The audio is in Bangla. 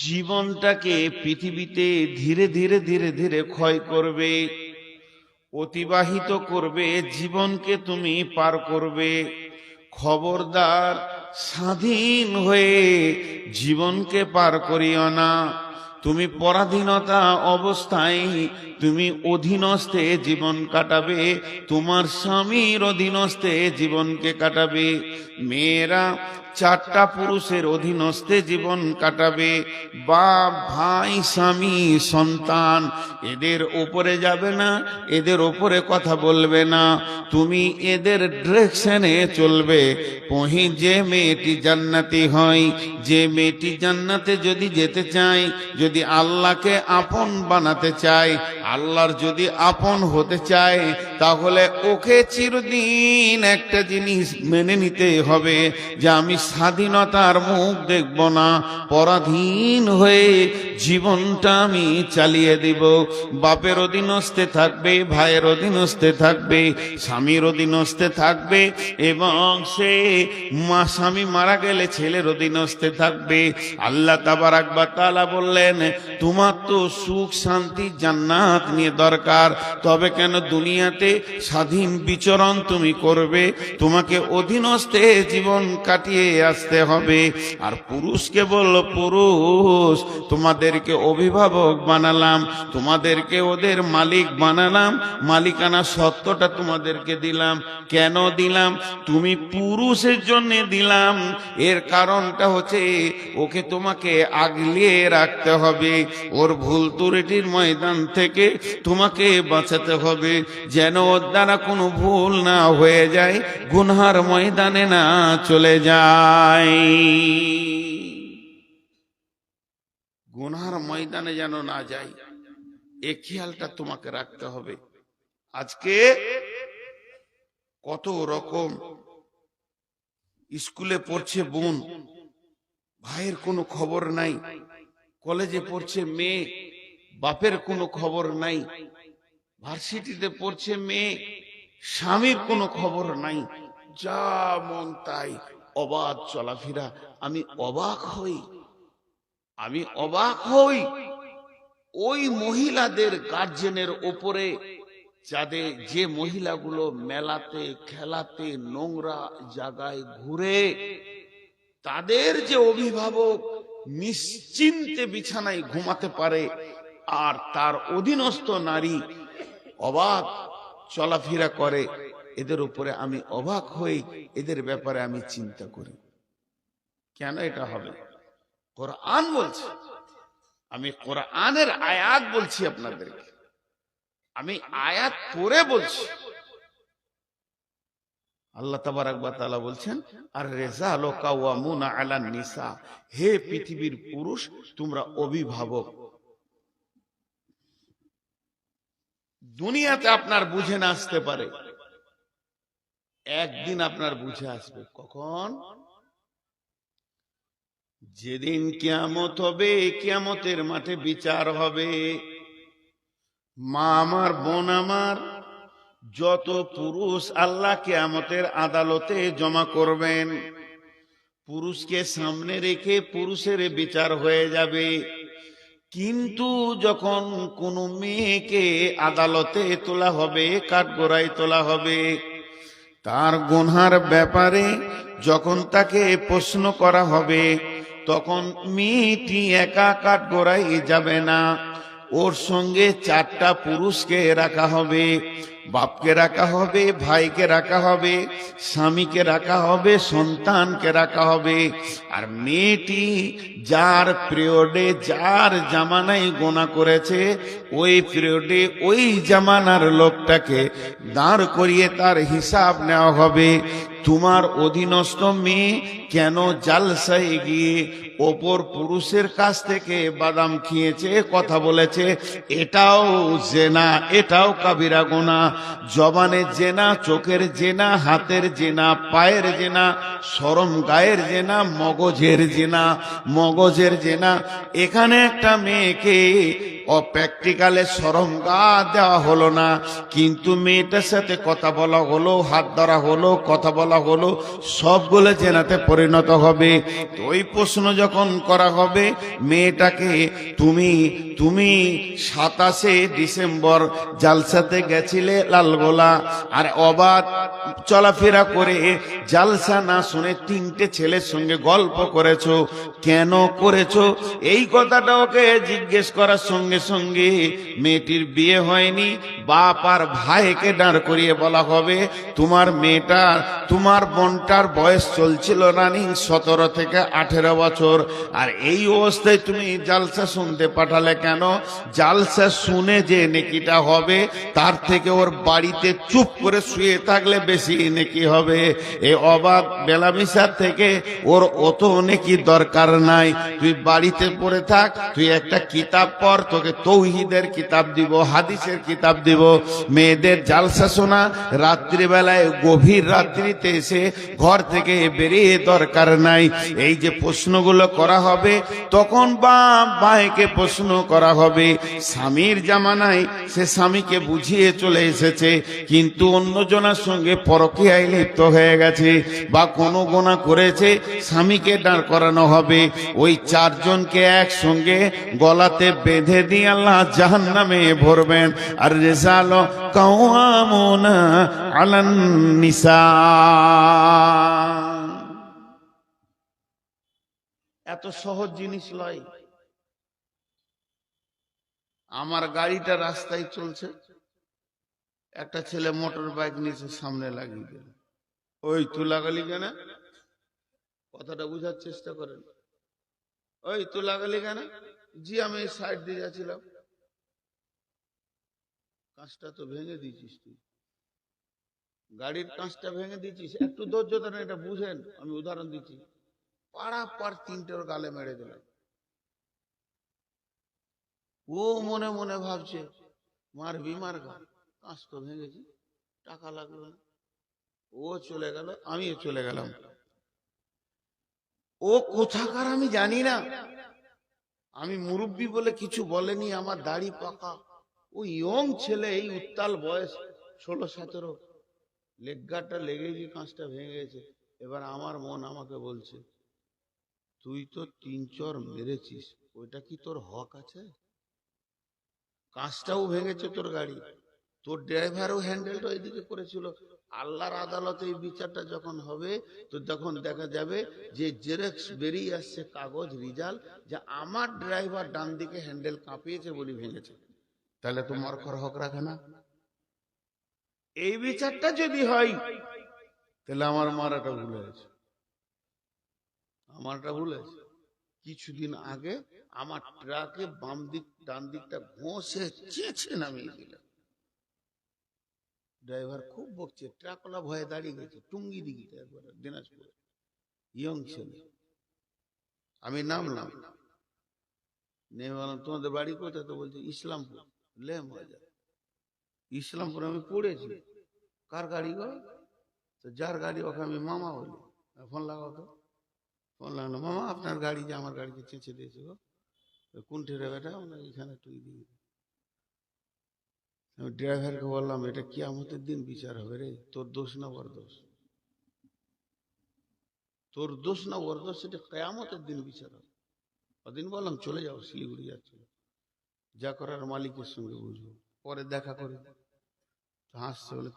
জীবনটাকে পৃথিবীতে ধীরে ধীরে ধীরে ধীরে ক্ষয় করবে, অতিবাহিত করবে, জীবনকে তুমি পার করবে। খবরদার, স্বাধীন হয়ে জীবনকে পার করিও না। তুমি পরাধীনতা অবস্থায় তুমি অধীনস্থে জীবন কাটাবে, তোমার স্বামীর অধীনস্থে জীবনকে কাটাবে। মেয়েরা চারটা পুরুষের অধীনস্থে জীবন কাটাবে, বাপ, ভাই, স্বামী, সন্তান। এদের ওপরে যাবে না, এদের ওপরে কথা বলবে না, তুমি এদের ডিরেকশনে চলবে। পহি যে মেয়েটি জান্নাতি হয়, যে মেয়েটি জান্নাতে যদি যেতে চায়, যদি আল্লাহকে আপন বানাতে চায়, আল্লাহর যদি আপন হতে চায়, তাহলে ওকে চিরদিন একটা জিনিস মেনে নিতে হবে যে আমি স্বাধীনতার মুখ দেখব না, পরাধীন হয়ে জীবনটা আমি চালিয়ে দিব। বাপের অধীনস্থে থাকবে, ভাইয়ের অধীনস্থে থাকবে, স্বামীর অধীনস্থে থাকবে, এবং সে স্বামী মারা গেলে ছেলের অধীনস্থে থাকবে। আল্লাহ তাবারাক ওয়া তাআলা বললেন, তোমার তো সুখ শান্তি জান্নাত নিয়ে দরকার, তবে কেন দুনিয়াতে স্বাধীন বিচরণ তুমি করবে? তোমাকে অধীনস্থে জীবন কাটিয়ে আসতে হবে। আর পুরুষকে বলল, পুরুষ তোমাদেরকে অভিভাবক বানালাম, তোমাদেরকে ওদের মালিক বানালাম, মালিকানা সত্ত্বটা তোমাদেরকে দিলাম। কেন দিলাম? তুমি পুরুষের জন্য দিলাম। এর কারণটা হচ্ছে ওকে তোমাকে আগলিয়ে রাখতে হবে, ওর ভুল ত্রুটির ময়দান থেকে তোমাকে বাঁচাতে হবে, যেন ওর দ্বারা কোনো ভুল না হয়ে যায়, গুনহার ময়দানে না চলে যায়, গুনহার ময়দানে যেন না যায়। এ খেয়ালটা তোমাকে রাখতে হবে। আজকে কত রকম স্কুলে পড়ছে বোন, ভাইয়ের কোনো খবর নাই, কলেজে পড়ছে মেয়ে, বাপের কোনো খবর নাই, ভার্সিটিতে পড়ছে মেয়ে, স্বামীর কোনো খবর নাই, যা মন তাই অবাধ চলাফেরা। আমি অবাক হই, আমি অবাক হই ওই মহিলাদের গার্জেনের ওপরে, যাদের যে মহিলাগুলো মেলাতে খেলাতে নোংরা জায়গায় ঘুরে, তাদের যে অভিভাবক নিশ্চিন্তে বিছানায় ঘুমাতে পারে, আর তার অধীনস্থ নারী অবাক চলাফেরা করে, এদের উপরে আমি অবাক হই, এদের ব্যাপারে আমি চিন্তা করি কেন এটা হবে। কোরআন বলছে, আমি কোরআনের আয়াত বলছি আপনাদেরকে, আমি আয়াত পড়ে বলছি। আল্লাহ তাবারাক ওয়া তাআলা বলছেন, আর রিজালু কাওয়ামুনা আলান নিসা, হে পৃথিবীর পুরুষ তোমরা অভিভাবক। দুনিয়াতে আপনার বুঝে না আসতে পারে, একদিন আপনার বুঝে আসবে। কখন? যেদিন কিয়ামত হবে, কিয়ামতের মাঠে বিচার হবে। মা আমার, বোন আমার, যত পুরুষ আল্লাহ কিয়ামতের আদালতে জমা করবেন, পুরুষকে সামনে রেখে পুরুষের বিচার হয়ে যাবে। কিন্তু যখন কোনো মেয়েকে আদালতে তোলা হবে, কাঠগড়ায় তোলা হবে, তার গুনহার ব্যাপারে যখন তাকে প্রশ্ন করা হবে, তখন মেয়েটি একা কাঠগড়ায় যাবে না, ওর সঙ্গে চারটা পুরুষকে রাখা হবে। বাপকে রাখা হবে, ভাইকে রাখা হবে, স্বামীকে রাখা হবে, সন্তানকে রাখা হবে। আর মেয়েটি যার পিরিয়ডে, যার জামানায় গোনা করেছে, ওই পিরিয়ডে ওই জামানার লোকটাকে দাঁড় করিয়ে তার হিসাব নেওয়া হবে। তোমার অধীনস্থ মেয়ে কেন জালসায় গিয়ে অপর পুরুষের কাছ থেকে বাদাম খেয়েছে, কথা বলেছে, এটাও জেনা, এটাও কাবিরা গুনাহ। জবানের জেনা, চোখের জেনা, হাতের জেনা, পায়ের জেনা, শরম গায়ের জেনা, মগজের জেনা, মগজের জেনা। এখানে একটা মেয়েকে প্র্যাকটিক্যালে শরম গা দেওয়া হলো না, কিন্তু মেয়েটার সাথে কথা বলা হলো, হাত ধরা হলো, কথা বলা হলো, সবগুলো জেনাতে পরিণত হবে। তো ওই প্রশ্ন যখন করা হবে, মেয়েটাকে তুমি 27 ডিসেম্বর জালসাতে গেছিলে লালগোলা, আর অবাধ চলাফেরা করে জালসা না শুনে 3টে ছেলের সঙ্গে গল্প করেছো, কেন করেছো? এই কথাটা ওকে জিজ্ঞেস করার সঙ্গে সঙ্গে মেয়েটির বিয়ে হয়নি, বাপ আর ভাইকে দাঁড় করিয়ে বলা হবে, তোমার মেয়েটার, তোমার বোনটার বয়স চলছিল রানিং 17 থেকে 18 বছর, আর এই অবস্থায় তুমি জালসা শুনতে পাঠালে কেন? জালসা শুনে যে নেকিটা হবে, তার থেকে ওর বাড়িতে চুপ করে শুয়ে থাকলে বেশি নেকি হবে। এই অবাধ বেলামিশার থেকে ওর অত নেকি দরকার নাই। তুই বাড়িতে পড়ে থাক, তুই একটা কিতাব পড়, তোকে তৌহিদের কিতাব দিব, হাদিসের কিতাব দিব। মেয়েদের জালসা শোনা রাত্রিবেলায়, গভীর রাত্রিতে এসে ঘর থেকে বেরিয়ে দরকার নাই। এই যে প্রশ্নগুলো করা হবে, তখন বাপ ভাইকে প্রশ্ন করা হবে। স্বামীর জামানায় সে স্বামীকে বুঝিয়ে চলে এসেছে, কিন্তু অন্যজনের সঙ্গে পরকীয়ায় লিপ্ত হয়ে গেছে বা কোনো গুনাহ করেছে, স্বামীকে দাঁড় করানো হবে। ওই 4 জনকে একসঙ্গে গলাতে বেঁধে দিয়ে আল্লাহ জাহান্নামে ভরবেন। আর রিজাল কাওয়ামুনা আলান নিসা। এত সহজ জিনিস লয়। আমার গাড়িটা রাস্তায় চলছে, একটা ছেলে মোটর বাইক নিচে সামনে লাগিয়ে দিল। ওই তুই লাগালি কেন? কথাটা বুঝার চেষ্টা করেন। ওই তুই লাগালি কেন? জি আমি সাইড দিয়ে যাচ্ছিলাম। কাঁচটা তো ভেঙে দিয়েছিস তুই, গাড়ির কাঁচটা ভেঙে দিয়েছিস, একটু ধৈর্য ধরেন, এটা বুঝেন, আমি উদাহরণ দিচ্ছি। পাড়া পাড় 3টের গালে মেরে দিলাম। ও মনে মনে ভাবছে মারবি মার গা, কাঁচ তো ভেঙেছি, টাকা লাগলো না। ও চলে গেল, আমিও চলে গেলাম। ও কোথাকার আমি জানি না, আমি মুরব্বী বলে কিছু বলেনি, আমার দাড়ি পাকা। ও ইয়ং ছেলে, এই উত্তাল বয়স 16-17, লেগগাটা লেগে গিয়ে কাঁচটা ভেঙে গেছে। এবার আমার মন আমাকে বলছে, তুই তো 3 চর মেরেছিস, ওইটা কি তোর হক আছে? কাঁচটাও ভেঙেছে তোর গাড়ি, তোর ড্রাইভারও হ্যান্ডেলটা এদিকে করেছিল। আল্লাহর আদালতে এই বিচারটা যখন হবে, তো তখন দেখা যাবে যে জেরক্স বেরিয়ে আসছে, কাগজ রিজাল্ট, যে আমার ড্রাইভার ডান দিকে হ্যান্ডেল কাঁপিয়েছে বলে ভেঙেছে। তাহলে তো মরকর হক রাখে না। এই বিচারটা যদি হয়, তাহলে আমার মারাটা ভুল হয়েছে, আমারটা ভুল হয়েছে। কিছুদিন আগে আমার ট্রাকে বাম দিক ডান দিকটা ঘষে চেঁচে নামিয়ে দিল। ড্রাইভার খুব বকছে, ট্রাকওয়ালা ভয়ে দাঁড়িয়ে গেছে, টুঙ্গি দিঘিতে একবারে দিনাজপুরে, ইয়ং ছেলে। আমি নামলাম, নেমে বললাম তোমাদের বাড়ি কোথায়? তো বলছে ইসলামপুর। লে মজা, ইসলামপুর আমি পড়েছি। কার গাড়ি গো? তো যার গাড়ি ওকে আমি মামা বলি। ফোন লাগাও তো। ফোন লাগানো, মামা আপনার গাড়ি যে আমার গাড়িকে চেঁচে দিয়েছে গো, কোন ঠেরে বেটা, এখানে তুই দিয়ে। আমি ড্রাইভারকে বললাম, এটা কিয়ামতের দিন বিচার হবে রে, তোর দোষ না ওর দোষ, তোর দোষ না ওর দোষ, সেটা কিয়ামতের দিন বিচার হবে। ওদিন বললাম চলে যাও, শিলিগুড়ি যাচ্ছিল, যা করার মালিকের সঙ্গে বুঝবো, পরে দেখা করে। হাসছে, বলে